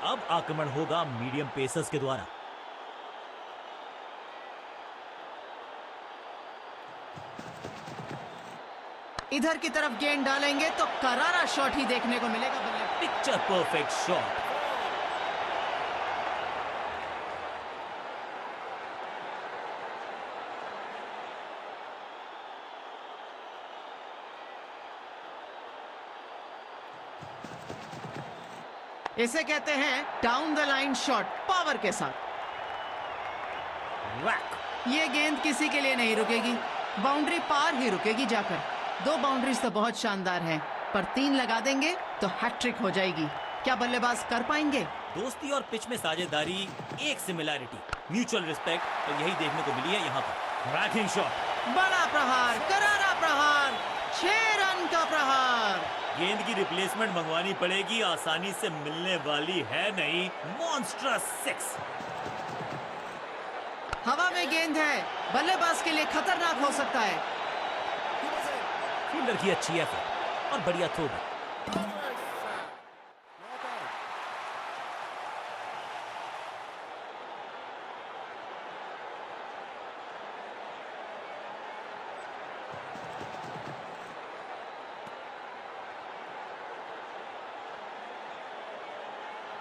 अब आक्रमण होगा मीडियम पेसर्स के द्वारा। इधर की तरफ गेंद डालेंगे तो करारा शॉट ही देखने को मिलेगा। बल्ले पिक्चर परफेक्ट शॉट। इसे कहते हैं down the line shot, power के साथ। रैक। ये गेंद किसी के लिए नहीं रुकेगी, बाउंड्री पार ही रुकेगी जाकर। 2 बाउंड्रीज तो बहुत शानदार हैं, पर 3 लगा देंगे तो हैट्रिक हो जाएगी। क्या बल्लेबाज कर पाएंगे? दोस्ती और पिच में साझेदारी, एक सिमिलैरिटी, म्यूचुअल रिस्पेक्ट, तो यही देखने को मिली है यहाँ पर। रैकिंग शॉट, बड़ा प्रहार, करारा प्रहार, 6 रन का प्रहार। गेंद की रिप्लेसमेंट मंगवानी पड़ेगी, आसानी से मिलने वाली है नहीं। मॉन्स्ट्रस 6। हवा में गेंद है, बल्लेबाज के लिए खतरनाक हो सकता है। फील्डर की अच्छी एफर्ट और बढ़िया थ्रो भी।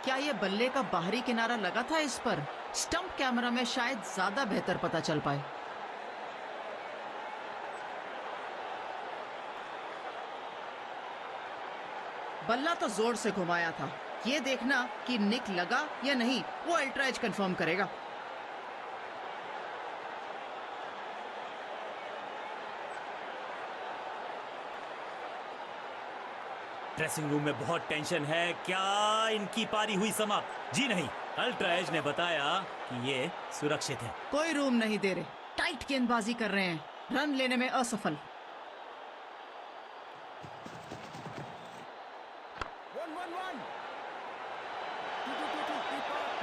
क्या ये बल्ले का बाहरी किनारा लगा था इस पर? स्टंप कैमरा में शायद ज्यादा बेहतर पता चल पाए। बल्ला तो जोर से घुमाया था। ये देखना कि निक लगा या नहीं, वो अल्ट्रा एज कंफर्म करेगा। ड्रेसिंग रूम में बहुत टेंशन है। क्या इनकी पारी हुई समाप्त? जी नहीं, अल्ट्रा एज ने बताया कि ये सुरक्षित है। कोई रूम नहीं दे रहे, टाइट गेंदबाजी कर रहे हैं, रन लेने में असफल।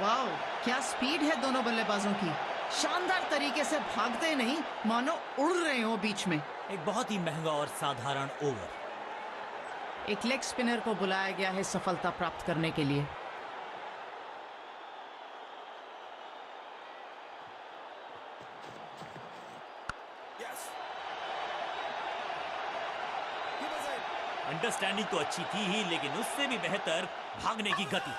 वाओ, क्या स्पीड है दोनों बल्लेबाजों की। शानदार तरीके से भागते नहीं, मानो उड़ रहे हो बीच में। एक बहुत ही महंगा और साधारण ओवर। एक लेग स्पिनर को बुलाया गया है सफलता प्राप्त करने के लिए। अंडरस्टैंडिंग तो अच्छी थी ही, लेकिन उससे भी बेहतर भागने की गति।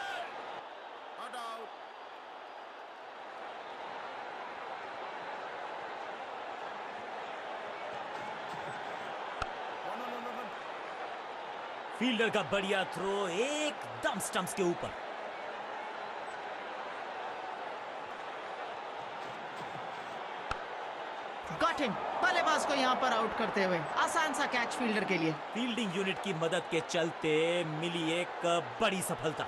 फील्डर का बढ़िया थ्रो एकदम स्टंप्स के ऊपर। Got him. बल्लेबाज को यहां पर आउट करते हुए आसान सा कैच फील्डर के लिए। फील्डिंग यूनिट की मदद के चलते मिली एक बड़ी सफलता।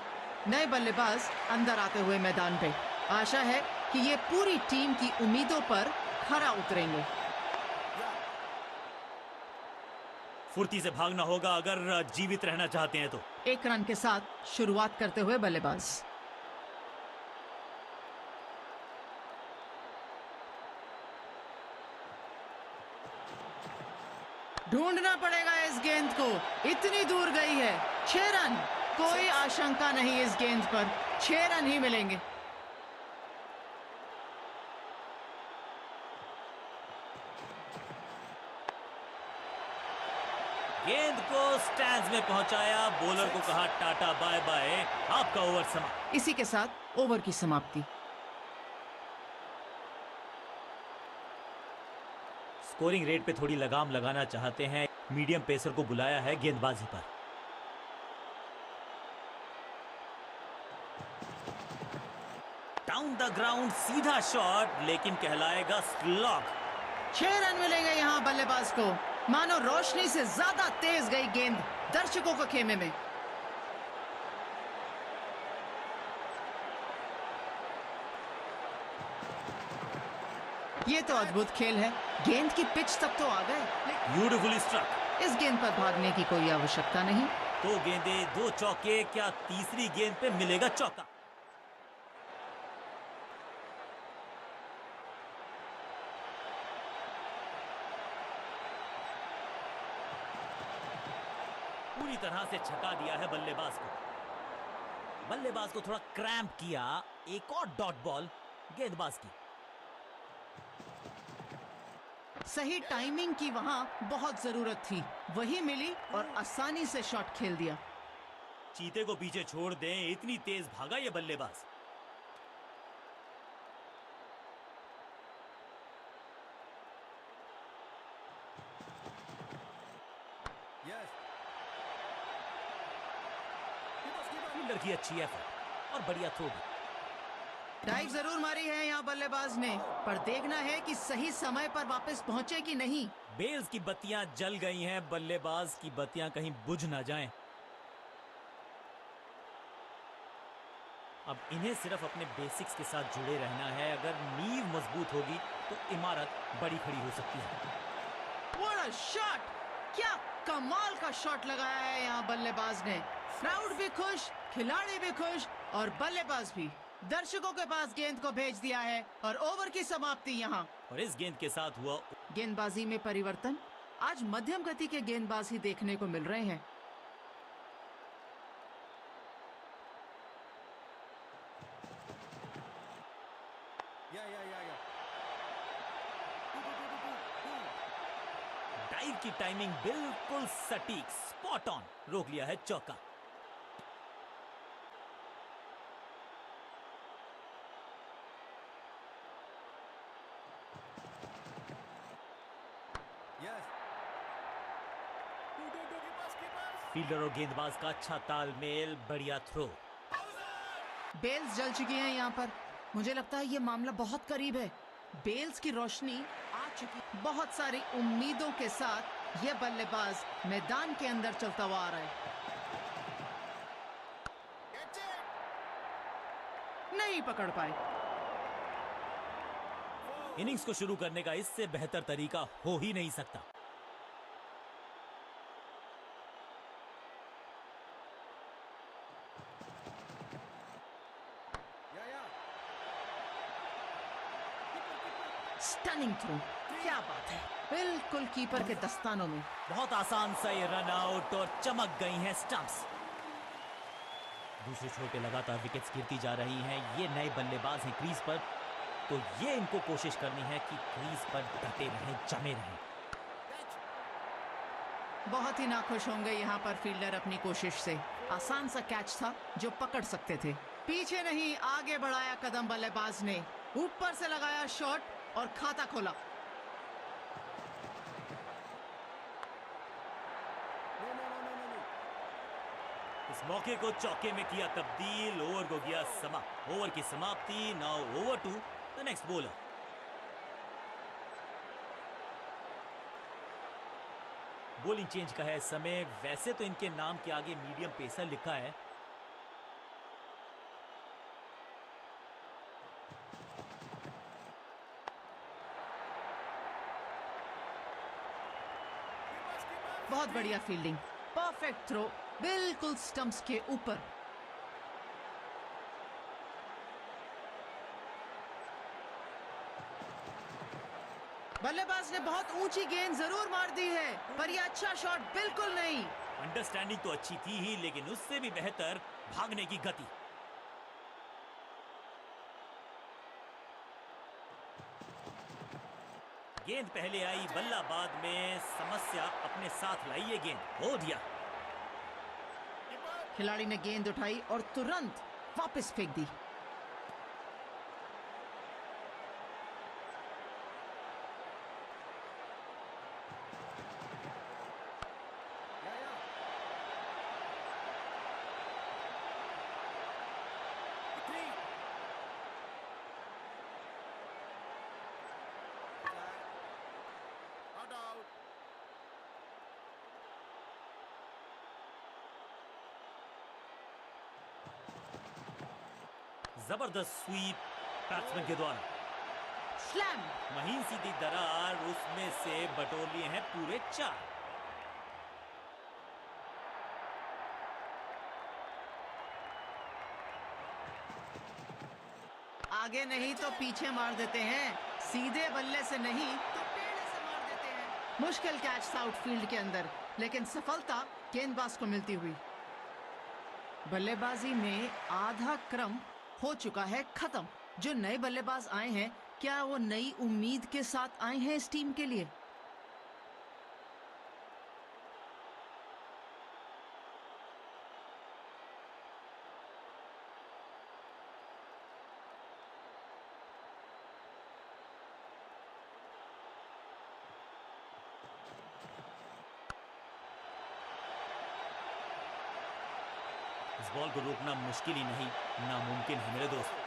नए बल्लेबाज अंदर आते हुए मैदान पे। आशा है कि ये पूरी टीम की उम्मीदों पर खरा उतरेंगे। फुर्ती से भागना होगा अगर जीवित रहना चाहते हैं तो। 1 रन के साथ शुरुआत करते हुए बल्लेबाज। ढूंढना पड़ेगा इस गेंद को, इतनी दूर गई है। 6 रन, कोई आशंका नहीं इस गेंद पर, 6 रन ही मिलेंगे। गेंद को स्टैंड्स में पहुंचाया, बॉलर को कहा टाटा बाय बाय, आपका ओवर समाप्त। इसी के साथ ओवर की समाप्ति। स्कोरिंग रेट पे थोड़ी लगाम लगाना चाहते हैं, मीडियम पेसर को बुलाया है गेंदबाजी पर। डाउन द ग्राउंड सीधा शॉट, लेकिन कहलाएगा स्लॉग। 6 रन मिलेंगे यहां बल्लेबाज को। मानो रोशनी से ज्यादा तेज गई गेंद दर्शकों के खेमे में। ये तो अद्भुत खेल है, गेंद की पिच तक तो आ गए। Beautifully struck. इस गेंद पर भागने की कोई आवश्यकता नहीं। 2 गेंदे 2 चौके, क्या तीसरी गेंद पे मिलेगा चौका? पूरी तरह से छका दिया है बल्लेबाज को। बल्लेबाज को थोड़ा क्रैम्प किया। एक और डॉट बॉल गेंदबाज की। सही टाइमिंग की वहां बहुत जरूरत थी, वही मिली और आसानी से शॉट खेल दिया। चीते को पीछे छोड़ दें, इतनी तेज भागा ये बल्लेबाज। फील्डर की अच्छी एफर्ट और बढ़िया थ्रो भी। डाइव जरूर मारी है यहाँ बल्लेबाज ने, पर देखना है कि सही समय पर वापस पहुंचे कि नहीं। बेल्स की बत्तियां जल गई हैं, बल्लेबाज की बत्तियां कहीं बुझ ना जाएं। अब इन्हें सिर्फ अपने बेसिक्स के साथ जुड़े रहना है। अगर नींव मजबूत होगी तो इमारत बड़ी खड़ी हो सकती है। What a shot! क्या कमाल का शॉट लगाया है यहाँ बल्लेबाज ने। क्राउड भी खुश, खिलाड़ी भी खुश और बल्लेबाज भी। दर्शकों के पास गेंद को भेज दिया है और ओवर की समाप्ति यहाँ। और इस गेंद के साथ हुआ गेंदबाजी में परिवर्तन। आज मध्यम गति के गेंदबाज ही देखने को मिल रहे हैं। डाइव की टाइमिंग बिल्कुल सटीक, स्पॉट ऑन। रोक लिया है चौका। फील्डर और गेंदबाज का अच्छा तालमेल, बढ़िया थ्रो। बेल्स जल चुकी हैं यहाँ पर। मुझे लगता है ये मामला बहुत करीब है। बेल्स की रोशनी आ चुकी। बहुत सारी उम्मीदों के साथ ये बल्लेबाज मैदान के अंदर चलता हुआ आ रहा है। नहीं पकड़ पाए। इनिंग्स को शुरू करने का इससे बेहतर तरीका हो ही नहीं सकता। स्टनिंग थ्रो, क्या बात है, बिल्कुल कीपर के दस्तानों में। बहुत आसान सा ये रन आउट और चमक गई हैं स्टंप्स। दूसरे छोर पे लगातार विकेट्स गिरती जा रही हैं। ये नए बल्लेबाज हैं क्रीज पर, तो ये इनको कोशिश करनी है कि क्रीज पर डटे रहें, जमे रहें। बहुत ही नाखुश होंगे यहाँ पर फील्डर अपनी कोशिश से। आसान सा कैच था जो पकड़ सकते थे। पीछे नहीं, आगे बढ़ाया कदम बल्लेबाज ने। ऊपर से लगाया शॉट और खाता खोला। इस मौके को चौके में किया तब्दील। ओवर को किया समाप्त। ओवर की समाप्ति। Now over to the next bowler. Bowling change का है समय। वैसे तो इनके नाम के आगे मीडियम पेसर लिखा है। बहुत बढ़िया फील्डिंग, परफेक्ट थ्रो, बिल्कुल स्टंप्स के ऊपर। बल्लेबाज ने बहुत ऊंची गेंद जरूर मार दी है, पर यह अच्छा शॉट बिल्कुल नहीं। अंडरस्टैंडिंग तो अच्छी थी ही, लेकिन उससे भी बेहतर भागने की गति। गेंद पहले आई, बल्ला बाद में। समस्या अपने साथ लाई ये गेंद। हो दिया। खिलाड़ी ने गेंद उठाई और तुरंत वापस फेंक दी। जबरदस्त स्वीप बैट्समैन के द्वारा। स्लैम। महीन सीधी दरार, उसमें से बटोर लिए हैं पूरे 4। आगे नहीं तो पीछे मार देते हैं, सीधे बल्ले से नहीं तो टेढ़े से मार देते हैं। मुश्किल कैच था आउटफील्ड के अंदर, लेकिन सफलता गेंदबाज को मिलती हुई। बल्लेबाजी में आधा क्रम हो चुका है खत्म। जो नए बल्लेबाज आए हैं, क्या वो नई उम्मीद के साथ आए हैं इस टीम के लिए? इस बॉल को रोकना मुश्किल ही नहीं, नामुमकिन है मेरे दोस्त।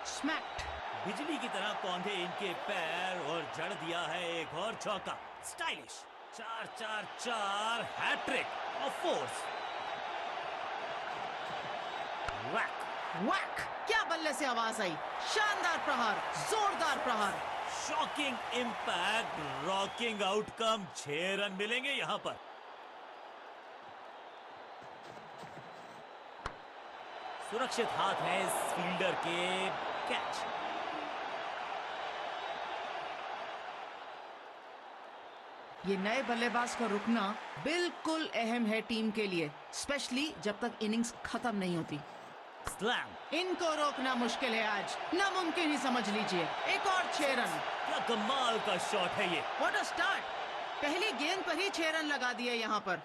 स्मैक्ड। बिजली की तरह कौंधे इनके पैर और जड़ दिया है एक और चौका। Stylish 4-4-4 hattrick of fours. Whack. Whack! क्या बल्ले से आवाज आई! शानदार प्रहार, जोरदार प्रहार। Shocking impact, rocking outcome. 6 run मिलेंगे यहां पर। सुरक्षित हाथ है इस फील्डर के। कैच। ये नए बल्लेबाज का रुकना बिल्कुल अहम है टीम के लिए, स्पेशली जब तक इनिंग्स खत्म नहीं होती। स्लैम। इनको रोकना मुश्किल है आज, नामुमकिन ही समझ लीजिए। एक और 6 रन। क्या कमाल का शॉट है ये। What a start! पहली गेंद पर ही 6 रन लगा दिए यहाँ पर।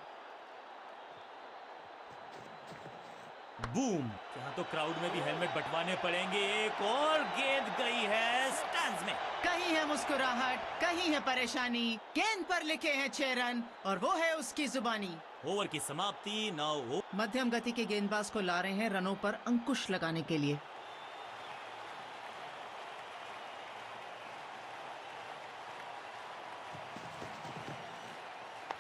बूम। यहाँ तो क्राउड में भी हेलमेट बंटवाने पड़ेंगे। एक और गेंद गई है स्टैंड्स में। कहीं है मुस्कुराहट, कहीं है परेशानी। गेंद पर लिखे हैं 6 रन और वो है उसकी जुबानी। ओवर की समाप्ति। नाउ मध्यम गति के गेंदबाज को ला रहे हैं रनों पर अंकुश लगाने के लिए।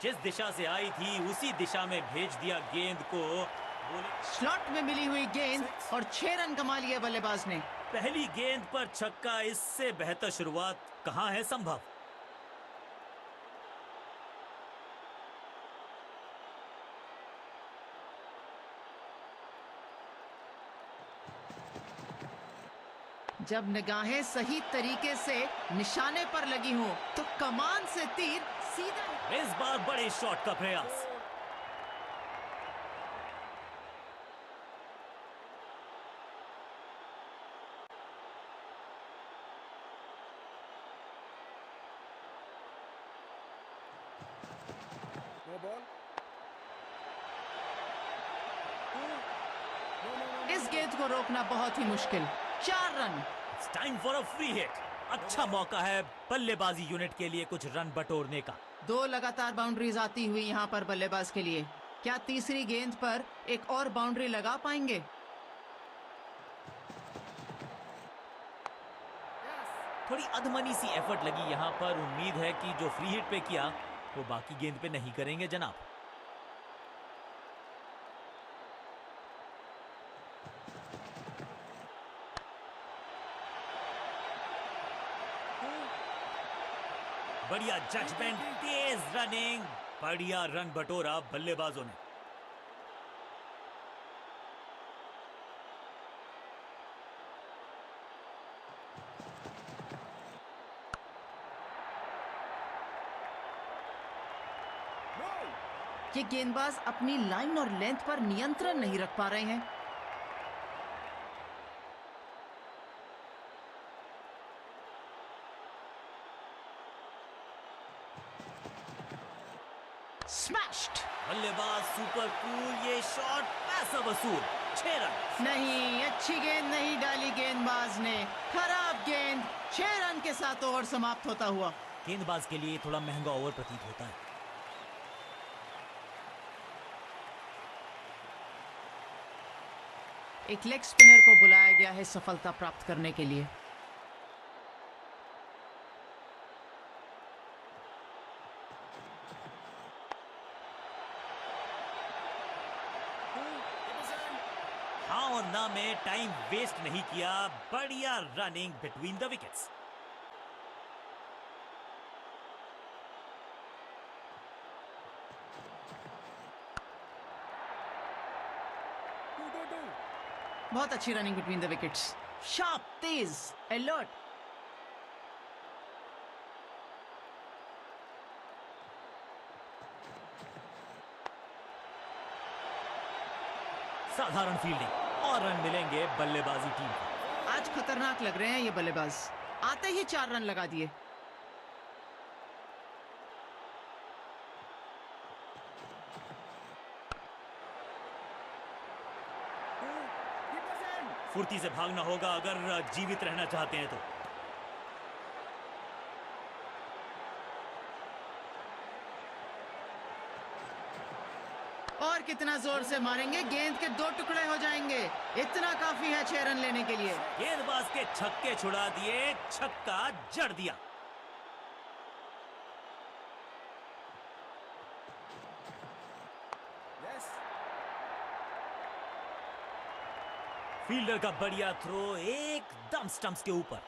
जिस दिशा से आई थी उसी दिशा में भेज दिया गेंद को। स्लॉट में मिली हुई गेंद और 6 रन कमा लिए बल्लेबाज ने। पहली गेंद पर छक्का, इससे बेहतर शुरुआत कहां है संभव। जब निगाहें सही तरीके से निशाने पर लगी हो तो कमान से तीर सीधा। इस बार बड़े शॉट का प्रयास। इस गेंद को रोकना बहुत ही मुश्किल। 4 run. It's time for a free hit. अच्छा मौका है बल्लेबाजी यूनिट के लिए कुछ रन बटोरने का। 2 लगातार बाउंड्रीज आती हुई यहाँ पर बल्लेबाज के लिए। क्या तीसरी गेंद पर एक और बाउंड्री लगा पाएंगे? थोड़ी अधमनी सी एफर्ट लगी यहाँ पर। उम्मीद है कि जो फ्री हिट पे किया वो बाकी गेंद पे नहीं करेंगे जनाब। बढ़िया जजमेंट, तेज रनिंग, बढ़िया रन बटोरा बल्लेबाजों ने। ये गेंदबाज अपनी लाइन और लेंथ पर नियंत्रण नहीं रख पा रहे हैं। स्मैश्ड। बल्लेबाज सुपर कूल। ये शॉट पैसा वसूल। 6 रन। नहीं, अच्छी गेंद नहीं डाली गेंदबाज ने। खराब गेंद। 6 रन के साथ ओवर समाप्त होता हुआ। गेंदबाज के लिए थोड़ा महंगा ओवर प्रतीत होता है। एक लेग स्पिनर को बुलाया गया है सफलता प्राप्त करने के लिए। हाँ और ना में टाइम वेस्ट नहीं किया। बढ़िया रनिंग बिटवीन द विकेट्स। बहुत अच्छी running between the wickets. Sharp, Tej, alert. साधारण फील्डिंग और रन मिलेंगे बल्लेबाजी टीम को। आज खतरनाक लग रहे हैं ये बल्लेबाज। आते ही 4 रन लगा दिए। फुर्ती से भागना होगा अगर जीवित रहना चाहते हैं तो। और कितना जोर से मारेंगे, गेंद के 2 टुकड़े हो जाएंगे। इतना काफी है 6 रन लेने के लिए। गेंदबाज के छक्के छुड़ा दिए, छक्का जड़ दिया। फील्डर का बढ़िया थ्रो एकदम स्टंप्स के ऊपर।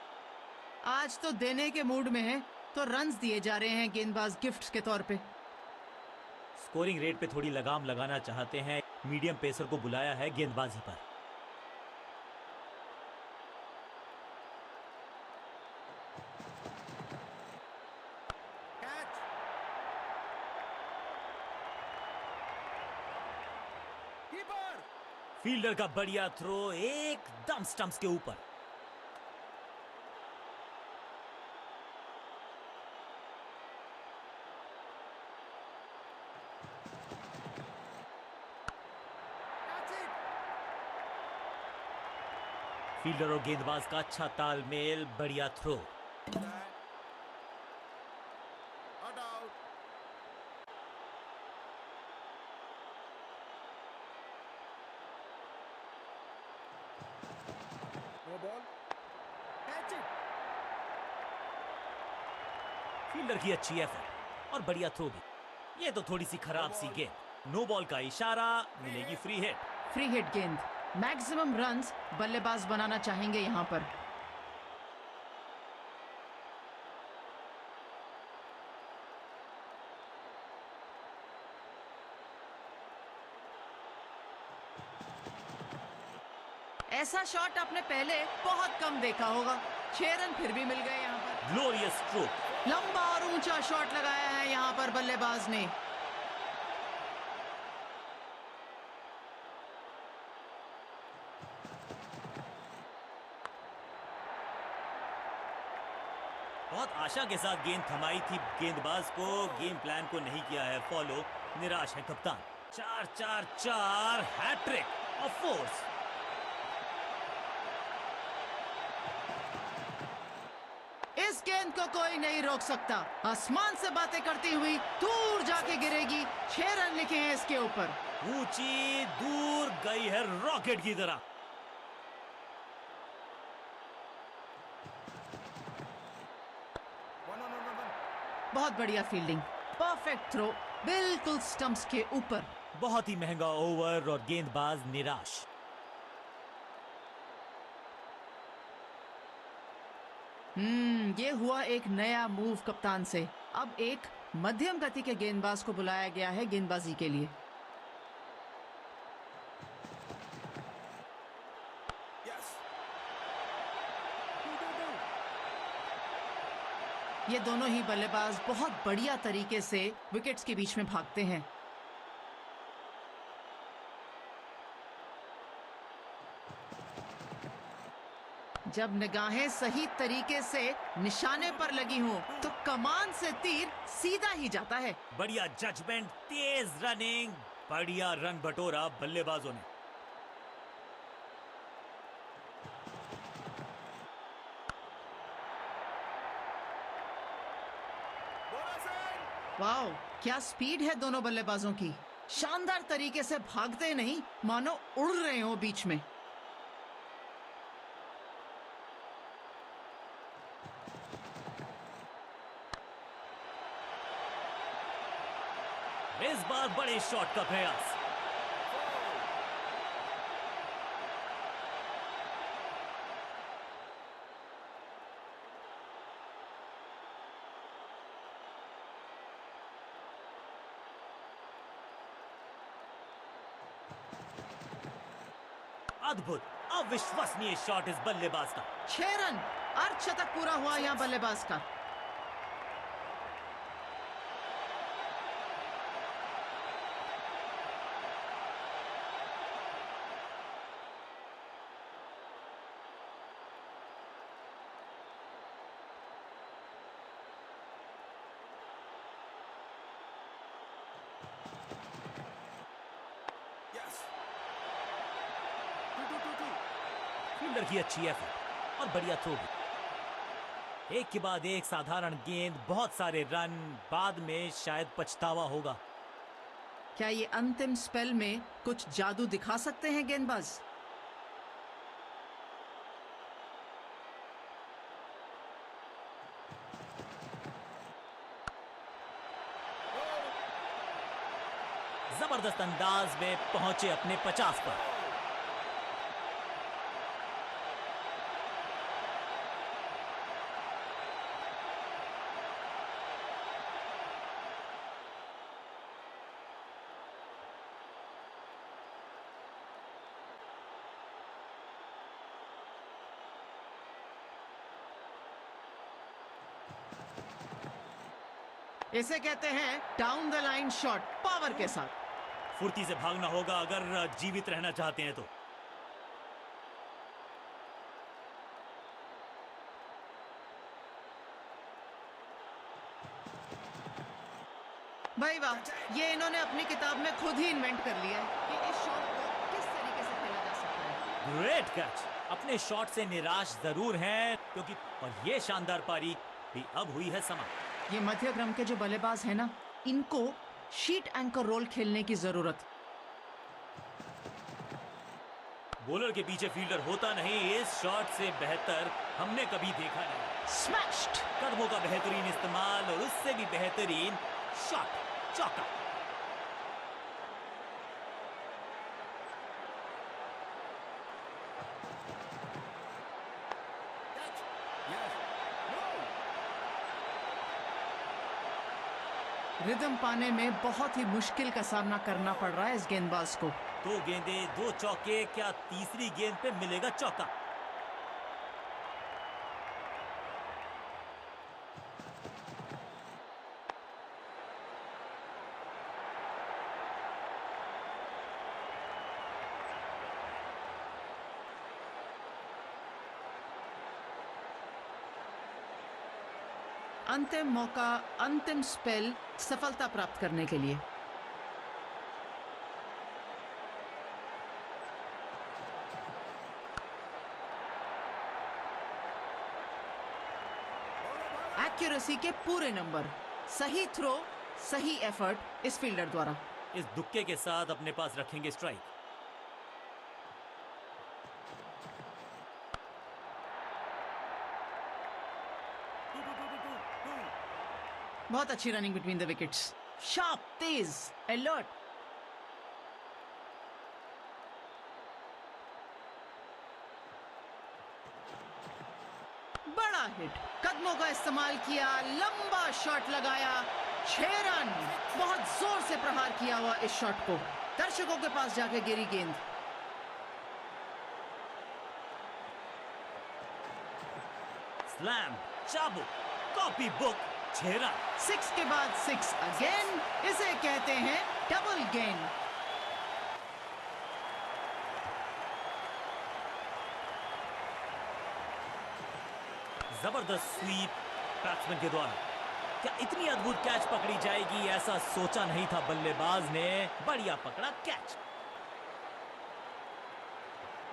आज तो देने के मूड में है, तो रन्स दिए जा रहे हैं गेंदबाज गिफ्ट के तौर पे। स्कोरिंग रेट पे थोड़ी लगाम लगाना चाहते हैं, मीडियम पेसर को बुलाया है गेंदबाजी पर। फील्डर का बढ़िया थ्रो एकदम स्टंप्स के ऊपर। फील्डर और गेंदबाज का अच्छा तालमेल, बढ़िया थ्रो। फील्डर की अच्छी एफर्ट और बढ़िया थ्रो भी। ये तो थोड़ी सी खराब सी गेंद। नो बॉल का इशारा, मिलेगी फ्री हिट। फ्री हिट गेंद। मैक्सिमम रन्स बल्लेबाज बनाना चाहेंगे यहां पर। ऐसा शॉट आपने पहले बहुत कम देखा होगा। 6 रन फिर भी मिल गए यहां पर। Glorious stroke. लंबा और ऊंचा शॉट लगाया है यहां पर बल्लेबाज ने। बहुत आशा के साथ गेंद थमाई थी गेंदबाज को, गेम प्लान को नहीं किया है फॉलो। निराश है कप्तान। 4-4-4 हैट्रिक ऑफ फोर्स। इस गेंद को कोई नहीं रोक सकता। आसमान से बातें करती हुई दूर जाके गिरेगी। 6 रन लिखे हैं इसके ऊपर। ऊंची दूर गई है रॉकेट की तरह। बहुत बढ़िया फील्डिंग, परफेक्ट थ्रो, बिल्कुल स्टंप्स के ऊपर। बहुत ही महंगा ओवर और गेंदबाज निराश। ये हुआ एक नया मूव कप्तान से। अब एक मध्यम गति के गेंदबाज को बुलाया गया है गेंदबाजी के लिए। ये दोनों ही बल्लेबाज बहुत बढ़िया तरीके से विकेट्स के बीच में भागते हैं। जब निगाहें सही तरीके से निशाने पर लगी हों, तो कमान से तीर सीधा ही जाता है। बढ़िया जजमेंट, तेज रनिंग, बढ़िया रन बटोरा बल्लेबाजों ने। वाओ, क्या स्पीड है दोनों बल्लेबाजों की। शानदार तरीके से भागते नहीं, मानो उड़ रहे हो बीच में। इस बार बड़े शॉट का प्रयास। अद्भुत, अविश्वसनीय शॉट इस बल्लेबाज का। 6 रन, अर्धशतक पूरा हुआ यहाँ बल्लेबाज का। फील्डर की अच्छी एफर्ट और बढ़िया थ्रो भी। एक के बाद एक साधारण गेंद, बहुत सारे रन, बाद में शायद पछतावा होगा। क्या ये अंतिम स्पेल में कुछ जादू दिखा सकते हैं गेंदबाज? जबरदस्त अंदाज में पहुंचे अपने 50 पर। इसे कहते हैं down the line shot, power के साथ। फुर्ती से भागना होगा अगर जीवित रहना चाहते हैं तो। भाई वाह, ये इन्होंने अपनी किताब में खुद ही इन्वेंट कर लिया है कि इस शॉट को किस तरीके से खेला जा सकता है। Great catch. अपने शॉट से निराश जरूर हैं क्योंकि और ये शानदार पारी भी अब हुई है समाप्त। ये मध्य क्रम के जो बल्लेबाज हैं ना, इनको शीट एंकर रोल खेलने की जरूरत। बॉलर के पीछे फील्डर होता नहीं, इस शॉट से बेहतर हमने कभी देखा नहीं। स्मैश्ड। कदमों का बेहतरीन इस्तेमाल और उससे भी बेहतरीन शॉट, चौका। रिदम पाने में बहुत ही मुश्किल का सामना करना पड़ रहा है इस गेंदबाज को। 2 गेंदे 2 चौके, क्या तीसरी गेंद पे मिलेगा चौका? अंतिम मौका, अंतिम स्पेल सफलता प्राप्त करने के लिए। एक्यूरेसी के पूरे नंबर, सही थ्रो, सही एफर्ट इस फील्डर द्वारा। इस दुक्के के साथ अपने पास रखेंगे स्ट्राइक। बहुत अच्छी running between the wickets, sharp, Tej, alert. बड़ा हिट, कदमों का इस्तेमाल किया, लंबा शॉट लगाया, 6 रन। बहुत जोर से प्रहार किया हुआ इस शॉट को, दर्शकों के पास जाके गिरी गेंद। स्लैम, चाबुक, कॉपी बुक, 6 रन। 6 के बाद 6 अगेन, इसे कहते हैं डबल गेंद। जबरदस्त स्वीप बैट्समैन के द्वारा। क्या इतनी अद्भुत कैच पकड़ी जाएगी, ऐसा सोचा नहीं था बल्लेबाज ने। बढ़िया पकड़ा कैच।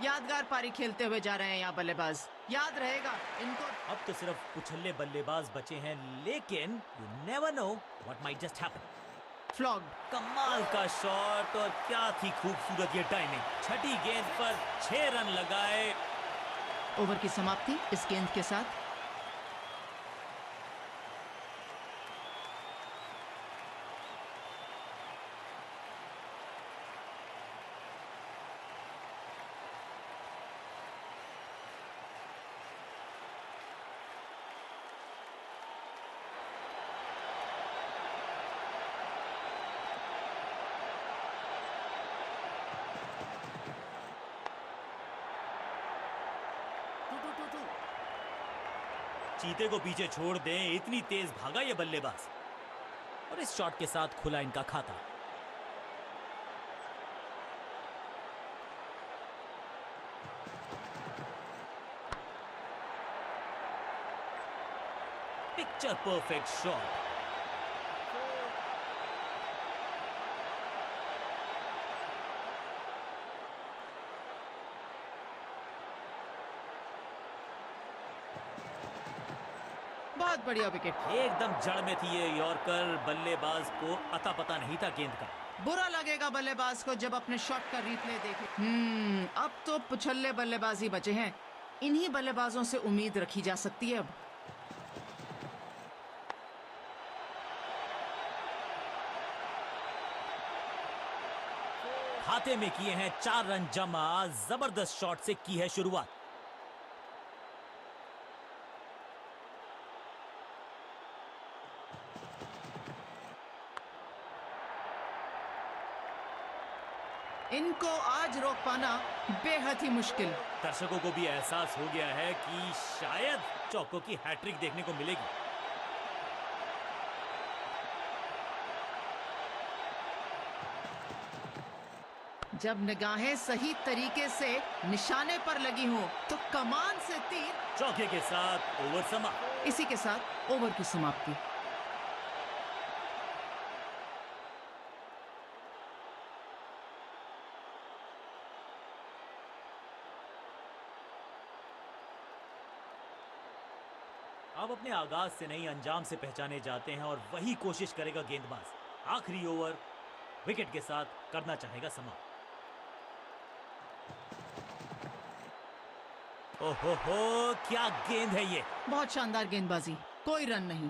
यादगार पारी खेलते हुए जा रहे हैं यहाँ बल्लेबाज, याद रहेगा इनको। अब तो सिर्फ उछल्ले बल्लेबाज बचे हैं, लेकिन you never know what might just happen. Flogged. कमाल का शॉट और क्या थी खूबसूरत ये टाइमिंग। छठी गेंद पर 6 रन लगाए। ओवर की समाप्ति इस गेंद के साथ। चीते को पीछे छोड़ दें, इतनी तेज भागा ये बल्लेबाज। और इस शॉट के साथ खुला इनका खाता। Picture perfect shot. बहुत बढ़िया विकेट। एकदम जड़ में थी ये यॉर्कर, बल्लेबाज को अता पता नहीं था गेंद का। बुरा लगेगा बल्लेबाज को जब अपने शॉट का रिप्ले देखे। अब तो पुछल्ले बल्लेबाजी बचे हैं। इन्हीं बल्लेबाजों से उम्मीद रखी जा सकती है अब। खाते में किए हैं 4 रन जमा। जबरदस्त शॉट से की है शुरुआत। इनको आज रोक पाना बेहद ही मुश्किल। दर्शकों को भी एहसास हो गया है कि शायद चौको की हैट्रिक देखने को मिलेगी। जब निगाहें सही तरीके से निशाने पर लगी हों तो कमान से तीर। चौके के साथ ओवर समाप्त। इसी के साथ ओवर की समाप्ति। अब अपने आगाज से नहीं अंजाम से पहचाने जाते हैं और वही कोशिश करेगा गेंदबाज। आखिरी ओवर विकेट के साथ करना चाहेगा समाप्त। ओहो क्या गेंद है ये। बहुत शानदार गेंदबाजी, कोई रन नहीं।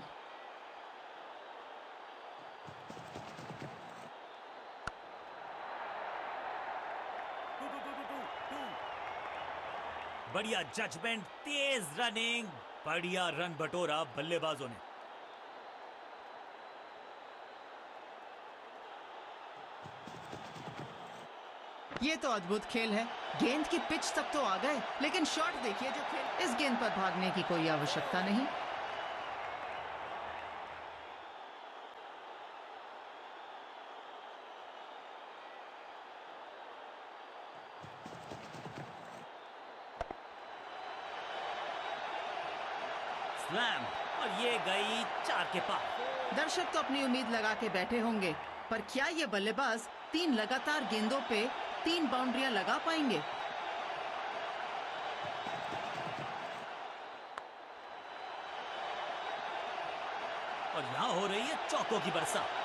बढ़िया जजमेंट, तेज रनिंग, बढ़िया रन बटोरा बल्लेबाजों ने। ये तो अद्भुत खेल है। गेंद की पिच तक तो आ गए, लेकिन शॉट देखिए जो खेल। इस गेंद पर भागने की कोई आवश्यकता नहीं। स्लैम, और ये गई 4 के पार। दर्शक तो अपनी उम्मीद लगा के बैठे होंगे, पर क्या ये बल्लेबाज 3 लगातार गेंदों पे 3 बाउंड्रियां लगा पाएंगे? और यहां हो रही है चौकों की बरसात।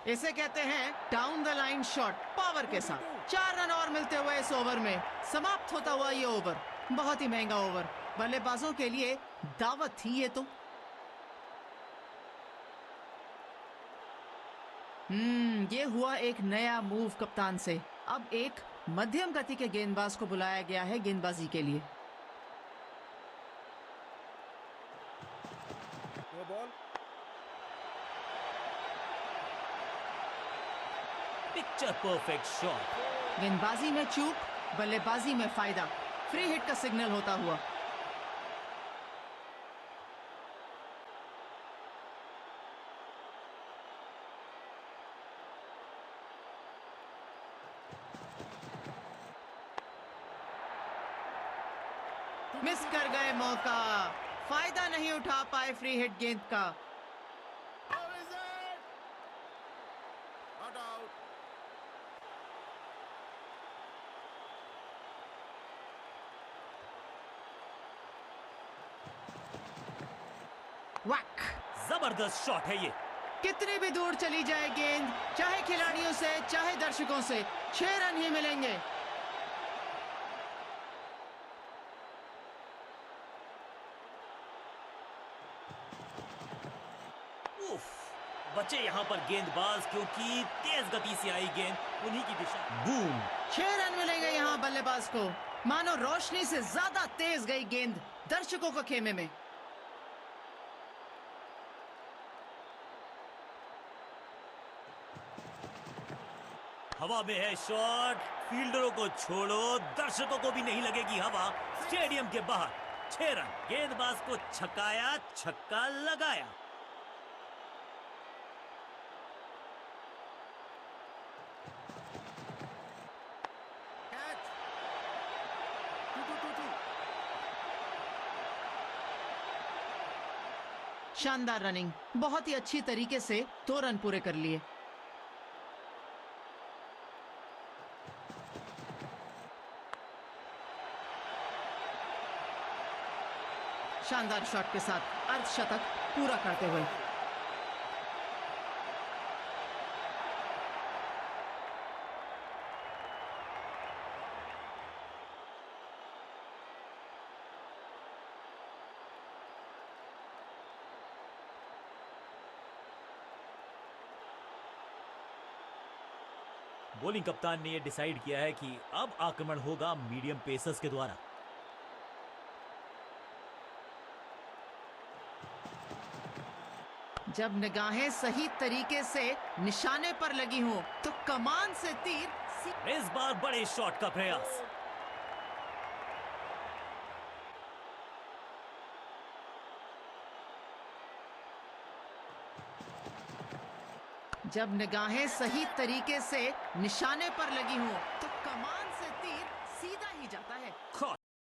इसे कहते हैं down the line shot, power के साथ। 4 रन और मिलते हुए इस ओवर में समाप्त होता हुआ ये ओवर। बहुत ही महंगा ओवर, बल्लेबाजों के लिए दावत थी ये तो। ये हुआ एक नया मूव कप्तान से। अब एक मध्यम गति के गेंदबाज को बुलाया गया है गेंदबाजी के लिए। Picture perfect shot. गेंदबाजी में चूक, बल्लेबाजी में फायदा। फ्री हिट का सिग्नल होता हुआ। मिस कर गए मौका, फायदा नहीं उठा पाए फ्री हिट गेंद का। वैक, जबरदस्त शॉट है ये। कितनी भी दूर चली जाए गेंद, चाहे खिलाड़ियों से चाहे दर्शकों से, 6 रन ही मिलेंगे। उफ, बचे यहां पर गेंदबाज क्योंकि तेज गति से आई गेंद उन्हीं की दिशा। बूम। 6 रन मिलेंगे यहाँ बल्लेबाज को। मानो रोशनी से ज्यादा तेज गई गेंद दर्शकों को खेमे में। हवा में है शॉट, फील्डरों को छोड़ो, दर्शकों को भी नहीं लगेगी हवा। स्टेडियम के बाहर 6 रन, गेंदबाज को छकाया, छक्का लगाया। शानदार रनिंग, बहुत ही अच्छी तरीके से 2 रन पूरे कर लिए। शानदार शॉट के साथ अर्धशतक पूरा करते हुए। बॉलिंग कप्तान ने यह डिसाइड किया है कि अब आक्रमण होगा मीडियम पेसर्स के द्वारा। जब निगाहें सही तरीके से निशाने पर लगी हों तो कमान से तीर। इस बार बड़े शॉट का प्रयास। जब निगाहें सही तरीके से निशाने पर लगी हों तो